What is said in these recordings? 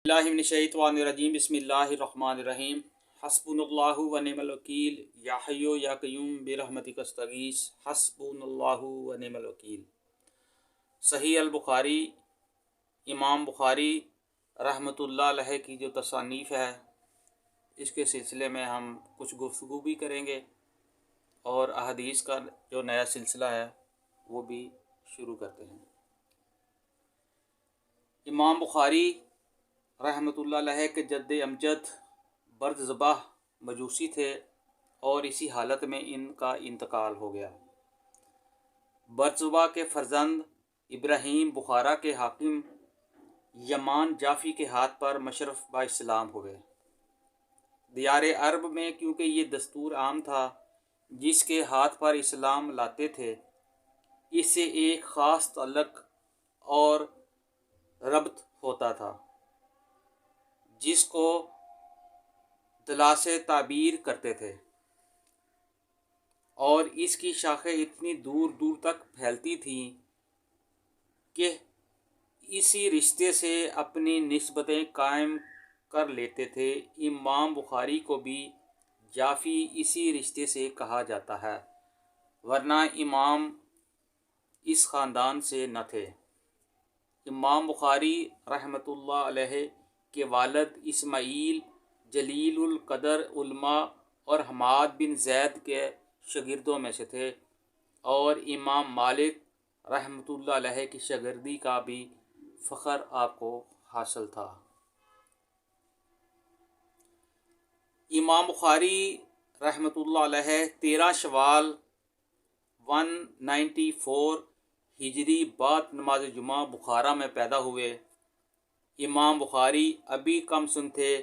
बिस्मिल्लाहिर्रहमानिर्रहीम बिस्मिल्लाहिर्रहमानिर्रहीम हस्बुनल्लाहु व निअमल वकील या हय्यु या क़य्यूम बिरहमतिक अस्तगीस हस्बुनल्लाहु व निअमल वकील। सही अल बुखारी, इमाम बुखारी रहमतुल्लाह अलैह की जो तसानीफ़ है, इसके सिलसिले में हम कुछ गुफ्तगू भी करेंगे और अहदीस का जो नया सिलसिला है वो भी शुरू करते हैं। इमाम बुखारी रहमतुल्लाह अलैह के जद्द अमजद बर्ज़बाह मजूसी थे और इसी हालत में इनका इंतकाल हो गया। बर्ज़बाह के फ़र्जंद इब्राहीम बुखारा के हाकिम यमान जाफ़ी के हाथ पर मशरफ़ बा इस्लाम हो गए। दियार अरब में क्योंकि ये दस्तूर आम था, जिसके हाथ पर इस्लाम लाते थे इससे एक ख़ास तअल्लुक़ और रब्त होता था, जिसको दलासे ताबीर करते थे, और इसकी शाखें इतनी दूर दूर तक फैलती थीं कि इसी रिश्ते से अपनी निस्बतें कायम कर लेते थे। इमाम बुखारी को भी जाफ़ी इसी रिश्ते से कहा जाता है, वरना इमाम इस ख़ानदान से न थे। इमाम बुखारी रहमतुल्लाह अलैह के वालिद इस्माईल जलीलुल क़दर उलमा और हमाद बिन ज़ैद के शागिर्दों में से थे, और इमाम मालिक रहमतुल्लाह अलैह की शागिर्दी का भी फ़ख्र आपको हासिल था। इमाम बुखारी रहमतुल्लाह अलैह 13 शवाल 194 हिजरी बाद नमाज जुमा बुखारा में पैदा हुए। इमाम बुखारी अभी कम सुन थे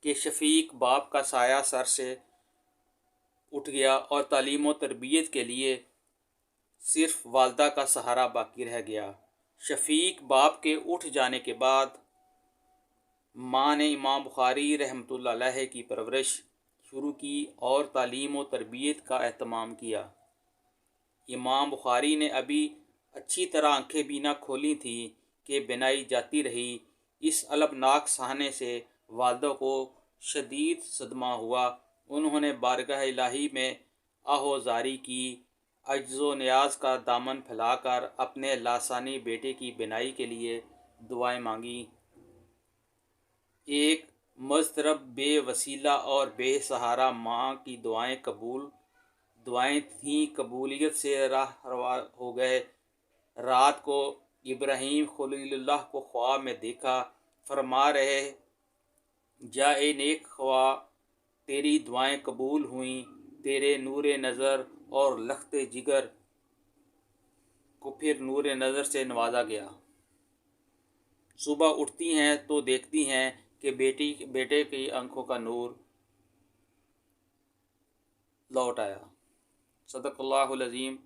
कि शफ़ीक बाप का साया सर से उठ गया और तालीम व तरबियत के लिए सिर्फ वालदा का सहारा बाकी रह गया। शफ़ीक बाप के उठ जाने के बाद माँ ने इमाम बुखारी रहमतुल्लाह अलैह की परवरिश शुरू की और तालीम व तरबियत का एहतमाम किया। इमाम बुखारी ने अभी अच्छी तरह आंखें भी न खोली थी कि बिनाई जाती रही। इस अलबनाक सहने से वालदा को शदीद सदमा हुआ। उन्होंने बारगाह इलाही में आहोजारी की, अज्ज़ो नियाज का दामन फैलाकर अपने लासानी बेटे की बिनाई के लिए दुआएं मांगी। एक मज़तरब बेवसीला और बेसहारा माँ की दुआएं थीं, कबूलियत से राह रवा हो गए। रात को इब्राहीम खलीलुल्लाह को ख्वाब में देखा, फरमा रहे, जा ए नेक ख्वाह, तेरी दुआएं कबूल हुईं। तेरे नूरे नज़र और लख्ते जिगर को फिर नूरे नज़र से नवाजा गया। सुबह उठती हैं तो देखती हैं कि बेटे की आंखों का नूर लौट आया। सदक़ल्लाहुल अज़ीम।